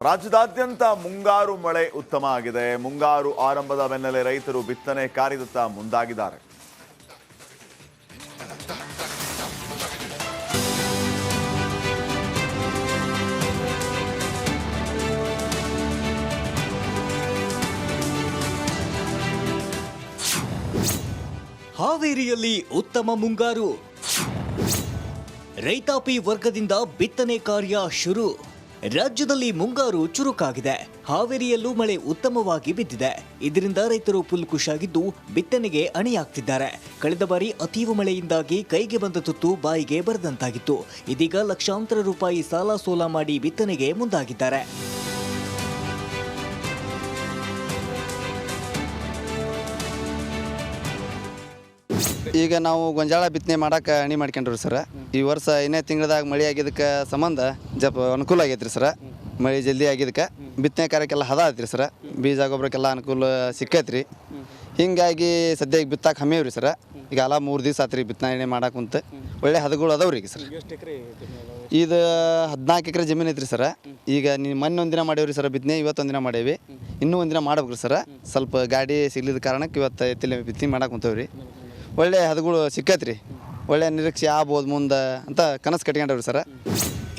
ರಾಜ್ಯದಾದ್ಯಂತ ಮುಂಗಾರು ಮಳೆ ಉತ್ತಮ ಆಗಿದೆ. ಮುಂಗಾರು ಆರಂಭದ ಬೆನ್ನಲ್ಲೇ ರೈತರು ಬಿತ್ತನೆ ಕಾರ್ಯದತ್ತ ಮುಂದಾಗಿದ್ದಾರೆ. ಹಾವೇರಿಯಲ್ಲಿ ಉತ್ತಮ ಮುಂಗಾರು, ರೈತಾಪಿ ವರ್ಗದಿಂದ ಬಿತ್ತನೆ ಕಾರ್ಯ ಶುರು. ರಾಜ್ಯದಲ್ಲಿ ಮುಂಗಾರು ಚುರುಕಾಗಿದೆ. ಹಾವೇರಿಯಲ್ಲೂ ಮಳೆ ಉತ್ತಮವಾಗಿ ಬಿದ್ದಿದೆ. ಇದರಿಂದ ರೈತರು ಫುಲ್ ಖುಷಿಯಾಗಿದ್ದು ಬಿತ್ತನೆಗೆ ಅಣಿಯಾಗ್ತಿದ್ದಾರೆ. ಕಳೆದ ಬಾರಿ ಅತೀವ ಮಳೆಯಿಂದಾಗಿ ಕೈಗೆ ಬಂದ ತುತ್ತು ಬಾಯಿಗೆ ಬರದಂತಾಗಿತ್ತು. ಇದೀಗ ಲಕ್ಷಾಂತರ ರೂಪಾಯಿ ಸಾಲ ಸೋಲ ಮಾಡಿ ಬಿತ್ತನೆಗೆ ಮುಂದಾಗಿದ್ದಾರೆ. ಈಗ ನಾವು ಗೊಂಜಾಳ ಬಿತ್ತನೆ ಮಾಡಕ್ಕೆ ಅಣಿ ಮಾಡ್ಕೊಂಡ್ರಿ ಸರ್. ಈ ವರ್ಷ ಇನ್ನೇ ತಿಂಗಳದಾಗ ಮಳೆ ಆಗಿದ್ದಕ್ಕೆ ಸಂಬಂಧ ಅನುಕೂಲ ಆಗೈತ್ರಿ ಸರ್. ಮಳೆ ಜಲ್ದಿ ಆಗಿದ್ದಕ್ಕೆ ಬಿತ್ತನೆ ಕಾರ್ಯಕ್ಕೆಲ್ಲ ಹದ ಆಯ್ತು ಸರ್. ಬೀಜ ಗೊಬ್ಬರಕ್ಕೆಲ್ಲ ಅನುಕೂಲ ಸಿಕ್ಕೈತ್ರಿ. ಹಿಂಗಾಗಿ ಸದ್ಯ ಈಗ ಬಿತ್ತಾಕ ಹಮ್ಮೇವ್ರಿ ಸರ್. ಈಗ ಅಲ್ಲ 3 ದಿವಸ ಆತ್ರಿ ಬಿತ್ತನೆ ಮಾಡಕ್ಕೆ ಕುಂತ. ಒಳ್ಳೆ ಹದಗಳು ಅದಾವ್ರಿ ಈಗ ಸರ್. ಇದು 14 ಎಕರೆ ಜಮೀನು ಐತ್ರಿ ಸರ್. ಈಗ ಮೊನ್ನೆ ಒಂದಿನ ಮಾಡೇವ್ರಿ ಸರ್ ಬಿತ್ತನೆ, ಇವತ್ತೊಂದಿನ ಮಾಡೇವಿ. ಇನ್ನೂ ಒಂದಿನ ಮಾಡ್ಬೇಕ್ರಿ ಸರ್. ಸ್ವಲ್ಪ ಗಾಡಿ ಸಿಗ್ಲಿದ ಕಾರಣಕ್ಕೆ ಇವತ್ತು ಎತ್ತಿಲೆ ಬಿತ್ತನೆ ಮಾಡಕ್ಕೆ ಕುಂತೇವ್ರಿ. ಒಳ್ಳೆ ಹದಗಳು ಸಿಕ್ಕೈತ್ರಿ. ಒಳ್ಳೆ ನಿರೀಕ್ಷೆ ಆಗ್ಬೋದು ಮುಂದೆ ಅಂತ ಕನಸು ಕಟ್ಕೊಂಡವ್ರಿ ಸರ್.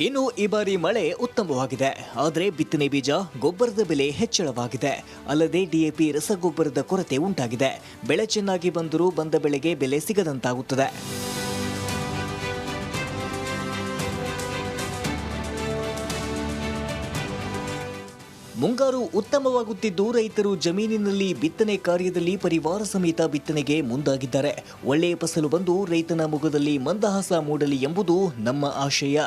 ಇನ್ನು ಈ ಬಾರಿ ಮಳೆ ಉತ್ತಮವಾಗಿದೆ. ಆದರೆ ಬಿತ್ತನೆ ಬೀಜ ಗೊಬ್ಬರದ ಬೆಲೆ ಹೆಚ್ಚಳವಾಗಿದೆ. ಅಲ್ಲದೆ ಡಿಎಪಿ ರಸಗೊಬ್ಬರದ ಕೊರತೆ ಉಂಟಾಗಿದೆ. ಬೆಳೆ ಚೆನ್ನಾಗಿ ಬಂದರೂ ಬಂದ ಬೆಳೆಗೆ ಬೆಲೆ ಸಿಗದಂತಾಗುತ್ತದೆ. ಮುಂಗಾರು ಉತ್ತಮವಾಗುತ್ತಿದ್ದು ರೈತರು ಜಮೀನಿನಲ್ಲಿ ಬಿತ್ತನೆ ಕಾರ್ಯದಲ್ಲಿ ಪರಿವಾರ ಸಮೇತ ಬಿತ್ತನೆಗೆ ಮುಂದಾಗಿದ್ದಾರೆ. ಒಳ್ಳೆಯ ಫಸಲು ಬಂದು ರೈತನ ಮುಖದಲ್ಲಿ ಮಂದಹಾಸ ಮೂಡಲಿ ಎಂಬುದು ನಮ್ಮ ಆಶಯ.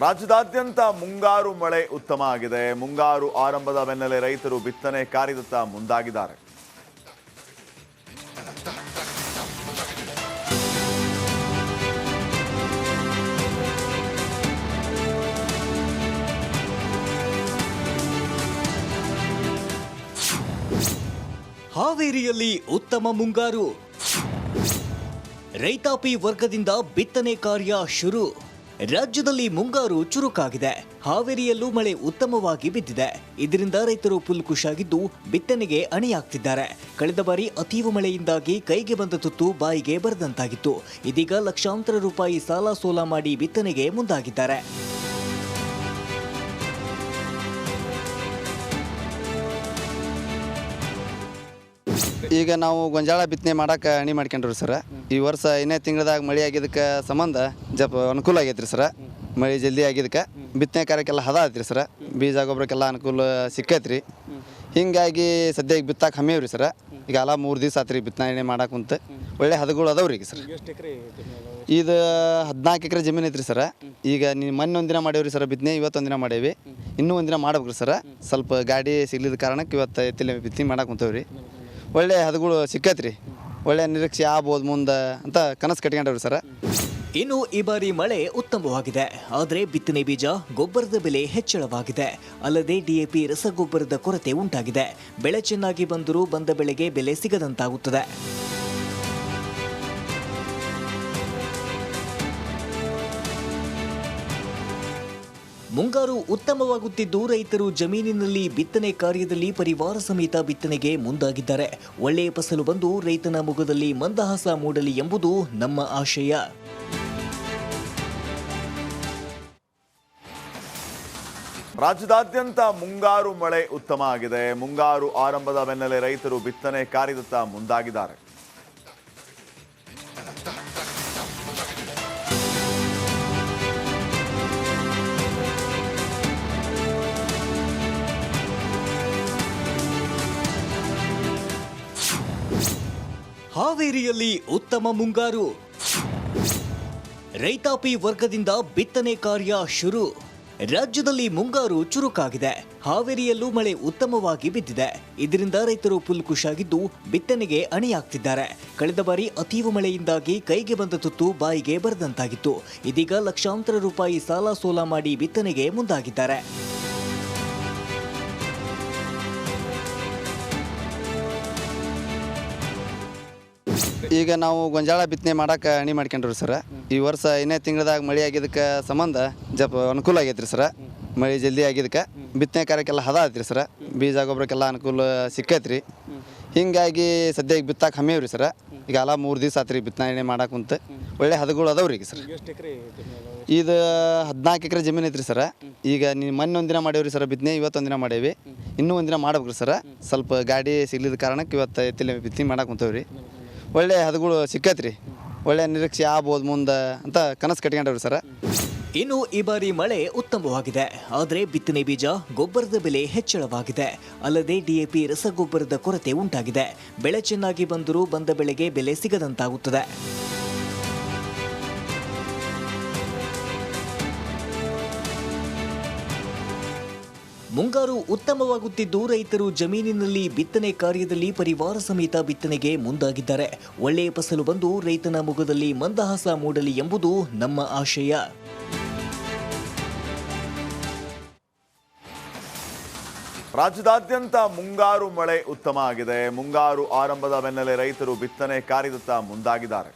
ರಾಜ್ಯದಾದ್ಯಂತ ಮುಂಗಾರು ಮಳೆ ಉತ್ತಮ ಆಗಿದೆ. ಮುಂಗಾರು ಆರಂಭದ ಬೆನ್ನಲ್ಲೇ ರೈತರು ಬಿತ್ತನೆ ಕಾರ್ಯದತ್ತ ಮುಂದಾಗಿದ್ದಾರೆ. ಹಾವೇರಿಯಲ್ಲಿ ಉತ್ತಮ ಮುಂಗಾರು, ರೈತಾಪಿ ವರ್ಗದಿಂದ ಬಿತ್ತನೆ ಕಾರ್ಯ ಶುರು. ರಾಜ್ಯದಲ್ಲಿ ಮುಂಗಾರು ಚುರುಕಾಗಿದೆ. ಹಾವೇರಿಯಲ್ಲೂ ಮಳೆ ಉತ್ತಮವಾಗಿ ಬಿದ್ದಿದೆ. ಇದರಿಂದ ರೈತರು ಫುಲ್ ಖುಷಿಯಾಗಿದ್ದು ಬಿತ್ತನೆಗೆ ಅಣಿಯಾಗ್ತಿದ್ದಾರೆ. ಕಳೆದ ಬಾರಿ ಅತೀವ ಮಳೆಯಿಂದಾಗಿ ಕೈಗೆ ಬಂದ ತುತ್ತು ಬಾಯಿಗೆ ಬರದಂತಾಗಿತ್ತು. ಇದೀಗ ಲಕ್ಷಾಂತರ ರೂಪಾಯಿ ಸಾಲ ಸೋಲ ಮಾಡಿ ಬಿತ್ತನೆಗೆ ಮುಂದಾಗಿದ್ದಾರೆ. ಈಗ ನಾವು ಗೊಂಜಾಳ ಬಿತ್ತನೆ ಮಾಡಕ್ಕೆ ಅಣಿ ಮಾಡ್ಕೊಂಡ್ರಿ ಸರ್. ಈ ವರ್ಷ ಇನ್ನೇ ತಿಂಗಳದಾಗ ಮಳೆ ಆಗಿದ್ದಕ್ಕೆ ಸಂಬಂಧ ಅನುಕೂಲ ಆಗೈತ್ರಿ ಸರ್. ಮಳೆ ಜಲ್ದಿ ಆಗಿದ್ದಕ್ಕೆ ಬಿತ್ತನೆ ಕಾರ್ಯಕ್ಕೆಲ್ಲ ಹದ ಆಯ್ತು ಸರ್. ಬೀಜ ಗೊಬ್ಬರಕ್ಕೆಲ್ಲ ಅನುಕೂಲ ಸಿಕ್ಕೈತ್ರಿ. ಹಿಂಗಾಗಿ ಸದ್ಯ ಈಗ ಬಿತ್ತಾಕ ಹಮ್ಮೇವ್ರಿ ಸರ್. ಈಗ ಅಲ್ಲ 3 ದಿವಸ ಆತ್ರಿ ಬಿತ್ತನೆ ಮಾಡಕ್ಕೆ ಕುಂತ. ಒಳ್ಳೆ ಹದಗಳು ಅದಾವ್ರಿ ಈಗ ಸರ್. ಇದು 14 ಎಕರೆ ಜಮೀನು ಐತ್ರಿ ಸರ್. ಈಗ ಮೊನ್ನೆ ಒಂದಿನ ಮಾಡೇವ್ರಿ ಸರ್ ಬಿತ್ತನೆ, ಇವತ್ತೊಂದಿನ ಮಾಡೇವಿ. ಇನ್ನೂ ಒಂದಿನ ಮಾಡ್ಬೇಕ್ರಿ ಸರ್. ಸ್ವಲ್ಪ ಗಾಡಿ ಸಿಗ್ಲಿದ ಕಾರಣಕ್ಕೆ ಇವತ್ತು ಎತ್ತಿಲೆ ಬಿತ್ತನೆ ಮಾಡಕ್ಕೆ ಕುಂತೇವ್ರಿ. ಒಳ್ಳೆ ಹದಗಳು ಸಿಕ್ಕೈತ್ರಿ. ಒಳ್ಳೆ ನಿರೀಕ್ಷೆ ಆಗ್ಬೋದು ಮುಂದೆ ಅಂತ ಕನಸು ಕಟ್ಕೊಂಡವ್ರಿ ಸರ್. ಇನ್ನು ಈ ಬಾರಿ ಮಳೆ ಉತ್ತಮವಾಗಿದೆ. ಆದರೆ ಬಿತ್ತನೆ ಬೀಜ ಗೊಬ್ಬರದ ಬೆಲೆ ಹೆಚ್ಚಳವಾಗಿದೆ. ಅಲ್ಲದೆ ಡಿಎಪಿ ರಸಗೊಬ್ಬರದ ಕೊರತೆ ಉಂಟಾಗಿದೆ. ಬೆಳೆ ಚೆನ್ನಾಗಿ ಬಂದರೂ ಬಂದ ಬೆಳೆಗೆ ಬೆಲೆ ಸಿಗದಂತಾಗುತ್ತದೆ. ಮುಂಗಾರು ಉತ್ತಮವಾಗುತ್ತಿದ್ದು ರೈತರು ಜಮೀನಿನಲ್ಲಿ ಬಿತ್ತನೆ ಕಾರ್ಯದಲ್ಲಿ ಪರಿವಾರ ಸಮೇತ ಬಿತ್ತನೆಗೆ ಮುಂದಾಗಿದ್ದಾರೆ. ಒಳ್ಳೆಯ ಫಸಲು ಬಂದು ರೈತನ ಮುಖದಲ್ಲಿ ಮಂದಹಾಸ ಮೂಡಲಿ ಎಂಬುದು ನಮ್ಮ ಆಶಯ. ರಾಜ್ಯದಾದ್ಯಂತ ಮುಂಗಾರು ಮಳೆ ಉತ್ತಮ ಆಗಿದೆ. ಮುಂಗಾರು ಆರಂಭದ ಬೆನ್ನಲ್ಲೇ ರೈತರು ಬಿತ್ತನೆ ಕಾರ್ಯದತ್ತ ಮುಂದಾಗಿದ್ದಾರೆ. ಹಾವೇರಿಯಲ್ಲಿ ಉತ್ತಮ ಮುಂಗಾರು, ರೈತಾಪಿ ವರ್ಗದಿಂದ ಬಿತ್ತನೆ ಕಾರ್ಯ ಶುರು. ರಾಜ್ಯದಲ್ಲಿ ಮುಂಗಾರು ಚುರುಕಾಗಿದೆ. ಹಾವೇರಿಯಲ್ಲೂ ಮಳೆ ಉತ್ತಮವಾಗಿ ಬಿದ್ದಿದೆ. ಇದರಿಂದ ರೈತರು ಫುಲ್ ಖುಷಿಯಾಗಿದ್ದು ಬಿತ್ತನೆಗೆ ಅಣಿಯಾಗ್ತಿದ್ದಾರೆ. ಕಳೆದ ಬಾರಿ ಅತೀವ ಮಳೆಯಿಂದಾಗಿ ಕೈಗೆ ಬಂದ ತುತ್ತು ಬಾಯಿಗೆ ಬರದಂತಾಗಿತ್ತು. ಇದೀಗ ಲಕ್ಷಾಂತರ ರೂಪಾಯಿ ಸಾಲ ಸೋಲ ಮಾಡಿ ಬಿತ್ತನೆಗೆ ಮುಂದಾಗಿದ್ದಾರೆ. ಈಗ ನಾವು ಗೊಂಜಾಳ ಬಿತ್ತನೆ ಮಾಡಕ್ಕೆ ಅಣಿ ಮಾಡ್ಕೊಂಡ್ರಿ ಸರ್. ಈ ವರ್ಷ ಇನ್ನೇ ತಿಂಗಳದಾಗ ಮಳೆ ಆಗಿದ್ದಕ್ಕೆ ಸಂಬಂಧ ಅನುಕೂಲ ಆಗೈತ್ರಿ ಸರ್. ಮಳೆ ಜಲ್ದಿ ಆಗಿದ್ದಕ್ಕೆ ಬಿತ್ತನೆ ಕಾರ್ಯಕ್ಕೆಲ್ಲ ಹದ ಐತ್ರಿ ಸರ್. ಬೀಜ ಗೊಬ್ಬರಕ್ಕೆಲ್ಲ ಅನುಕೂಲ ಸಿಕ್ಕೈತ್ರಿ. ಹಿಂಗಾಗಿ ಸದ್ಯ ಈಗ ಬಿತ್ತಾಕ ಹಮ್ಮೇವ್ರಿ ಸರ್. ಈಗ ಅಲ್ಲ 3 ದಿವಸ ಆತ್ರಿ ಬಿತ್ತನೆ ಮಾಡಕ್ಕೆ ಕುಂತ ಒಳ್ಳೆ ಹದಗಳು ಅದಾವ್ರಿ ಈಗ ಸರ್. ಇದು 14 ಎಕರೆ ಜಮೀನು ಐತ್ರಿ ಸರ್. ಈಗ ನೀವು ಮೊನ್ನೆ ಒಂದಿನ ಮಾಡೇವ್ರಿ ಸರ್ ಬಿತ್ತನೆ, ಇವತ್ತೊಂದಿನ ಮಾಡೇವಿ, ಇನ್ನೂ ಒಂದಿನ ಮಾಡ್ಬೇಕ್ರಿ ಸರ್. ಸ್ವಲ್ಪ ಗಾಡಿ ಸಿಗ್ಲಿದ ಕಾರಣಕ್ಕೆ ಇವತ್ತು ಎತ್ತಿಲ್ಲ ಬಿತ್ತನೆ ಮಾಡಕ್ಕೆ ಕುಂತೇವ್ರಿ. ಒಳ್ಳೆ ಹದಗಳು ಸಿಕ್ಕೈತ್ರಿ. ಒಳ್ಳೆ ನಿರೀಕ್ಷೆ ಆಗ್ಬೋದು ಮುಂದೆ ಅಂತ ಕನಸು ಕಟ್ಕೊಂಡವ್ರಿ ಸರ್. ಇನ್ನು ಈ ಬಾರಿ ಮಳೆ ಉತ್ತಮವಾಗಿದೆ. ಆದರೆ ಬಿತ್ತನೆ ಬೀಜ ಗೊಬ್ಬರದ ಬೆಲೆ ಹೆಚ್ಚಳವಾಗಿದೆ. ಅಲ್ಲದೆ ಡಿಎಪಿ ರಸಗೊಬ್ಬರದ ಕೊರತೆ ಉಂಟಾಗಿದೆ. ಬೆಳೆ ಚೆನ್ನಾಗಿ ಬಂದರೂ ಬಂದ ಬೆಳೆಗೆ ಬೆಲೆ ಸಿಗದಂತಾಗುತ್ತದೆ. ಮುಂಗಾರು ಉತ್ತಮವಾಗುತ್ತಿದ್ದು ರೈತರು ಜಮೀನಿನಲ್ಲಿ ಬಿತ್ತನೆ ಕಾರ್ಯದಲ್ಲಿ ಪರಿವಾರ ಸಮೇತ ಬಿತ್ತನೆಗೆ ಮುಂದಾಗಿದ್ದಾರೆ. ಒಳ್ಳೆಯ ಫಸಲು ಬಂದು ರೈತನ ಮುಖದಲ್ಲಿ ಮಂದಹಾಸ ಮೂಡಲಿ ಎಂಬುದು ನಮ್ಮ ಆಶಯ. ರಾಜ್ಯದಾದ್ಯಂತ ಮುಂಗಾರು ಮಳೆ ಉತ್ತಮ ಆಗಿದೆ. ಮುಂಗಾರು ಆರಂಭದ ಬೆನ್ನಲ್ಲೇ ರೈತರು ಬಿತ್ತನೆ ಕಾರ್ಯದತ್ತ ಮುಂದಾಗಿದ್ದಾರೆ.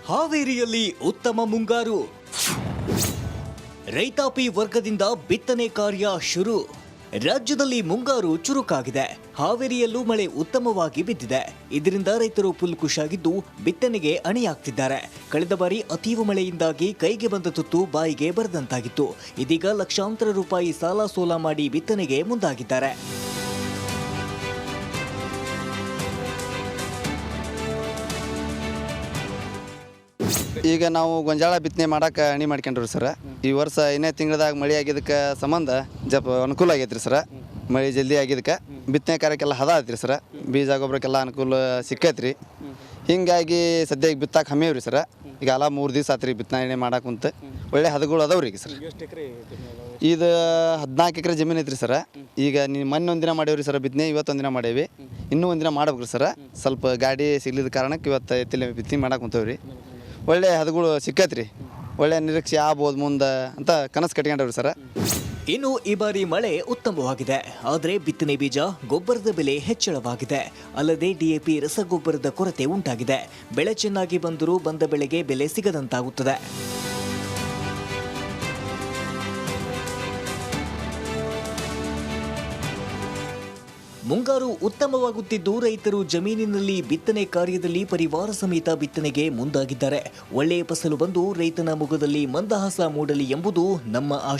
ಹಾವೇರಿಯಲ್ಲಿ ಉತ್ತಮ ಮುಂಗಾರು. ರೈತಾಪಿ ವರ್ಗದಿಂದ ಬಿತ್ತನೆ ಕಾರ್ಯ ಶುರು. ರಾಜ್ಯದಲ್ಲಿ ಮುಂಗಾರು ಚುರುಕಾಗಿದೆ. ಹಾವೇರಿಯಲ್ಲೂ ಮಳೆ ಉತ್ತಮವಾಗಿ ಬಿದ್ದಿದೆ. ಇದರಿಂದ ರೈತರು ಫುಲ್ ಖುಷಿಯಾಗಿದ್ದು ಬಿತ್ತನೆಗೆ ಅಣಿಯಾಗ್ತಿದ್ದಾರೆ. ಕಳೆದ ಬಾರಿ ಅತೀವ ಮಳೆಯಿಂದಾಗಿ ಕೈಗೆ ಬಂದ ತುತ್ತು ಬಾಯಿಗೆ ಬರದಂತಾಗಿತ್ತು. ಇದೀಗ ಲಕ್ಷಾಂತರ ರೂಪಾಯಿ ಸಾಲ ಸೋಲ ಮಾಡಿ ಬಿತ್ತನೆಗೆ ಮುಂದಾಗಿದ್ದಾರೆ. ಈಗ ನಾವು ಗೊಂಜಾಳ ಬಿತ್ತನೆ ಮಾಡಕ್ಕೆ ಅಣಿ ಮಾಡ್ಕೊಂಡ್ರಿ ಸರ್. ಈ ವರ್ಷ ಇನ್ನೇ ತಿಂಗಳದಾಗ ಮಳೆ ಆಗಿದ್ದಕ್ಕೆ ಸಂಬಂಧ ಅನುಕೂಲ ಆಗೈತ್ರಿ ಸರ್. ಮಳೆ ಜಲ್ದಿ ಆಗಿದ್ದಕ್ಕೆ ಬಿತ್ತನೆ ಕಾರ್ಯಕ್ಕೆಲ್ಲ ಹದ ಐತ್ರಿ ಸರ್. ಬೀಜ ಗೊಬ್ಬರಕ್ಕೆಲ್ಲ ಅನುಕೂಲ ಸಿಕ್ಕೈತ್ರಿ. ಹಿಂಗಾಗಿ ಸದ್ಯ ಈಗ ಬಿತ್ತಾಕ ಹಮ್ಮೇವ್ರಿ ಸರ್. ಈಗ ಅಲ್ಲ 3 ದಿವಸ ಆತ್ರಿ ಬಿತ್ತನೆ ಮಾಡಕ್ಕೆ ಕುಂತ ಒಳ್ಳೆ ಹದಗಳು ಅದಾವ್ರಿ ಈಗ ಸರ್. ಇದು 14 ಎಕರೆ ಜಮೀನು ಐತ್ರಿ ಸರ್. ಈಗ ನೀವು ಮೊನ್ನೆ ಒಂದಿನ ಮಾಡೇವ್ರಿ ಸರ್ ಬಿತ್ತನೆ, ಇವತ್ತೊಂದಿನ ಮಾಡೇವಿ, ಇನ್ನೂ ಒಂದಿನ ಮಾಡ್ಬೇಕ್ರಿ ಸರ್. ಸ್ವಲ್ಪ ಗಾಡಿ ಸಿಗ್ಲಿದ ಕಾರಣಕ್ಕೆ ಇವತ್ತು ಎತ್ತಿಲ್ಲ ಬಿತ್ತನೆ ಮಾಡಕ್ಕೆ ಕುಂತೇವ್ರಿ. ಒಳ್ಳೆ ಹದಗಳು ಸಿಕ್ಕೈತ್ರಿ. ಒಳ್ಳೆ ನಿರೀಕ್ಷೆ ಆಗ್ಬೋದು ಮುಂದೆ ಅಂತ ಕನಸು ಕಟ್ಕೊಂಡವ್ರಿ ಸರ್. ಇನ್ನು ಈ ಬಾರಿ ಮಳೆ ಉತ್ತಮವಾಗಿದೆ. ಆದರೆ ಬಿತ್ತನೆ ಬೀಜ ಗೊಬ್ಬರದ ಬೆಲೆ ಹೆಚ್ಚಳವಾಗಿದೆ. ಅಲ್ಲದೆ ಡಿಎಪಿ ರಸಗೊಬ್ಬರದ ಕೊರತೆ ಉಂಟಾಗಿದೆ. ಬೆಳೆ ಚೆನ್ನಾಗಿ ಬಂದರೂ ಬಂದ ಬೆಳೆಗೆ ಬೆಲೆ ಸಿಗದಂತಾಗುತ್ತದೆ. ಮುಂಗಾರು ಉತ್ತಮವಾಗುತ್ತಿದ್ದು ರೈತರು ಜಮೀನಿನಲ್ಲಿ ಬಿತ್ತನೆ ಕಾರ್ಯದಲ್ಲಿ ಪರಿವಾರ ಸಮೇತ ಬಿತ್ತನೆಗೆ ಮುಂದಾಗಿದ್ದಾರೆ. ಒಳ್ಳೆಯ ಫಸಲು ಬಂದು ರೈತನ ಮುಖದಲ್ಲಿ ಮಂದಹಾಸ ಮೂಡಲಿ ಎಂಬುದು ನಮ್ಮ ಆಶಯ.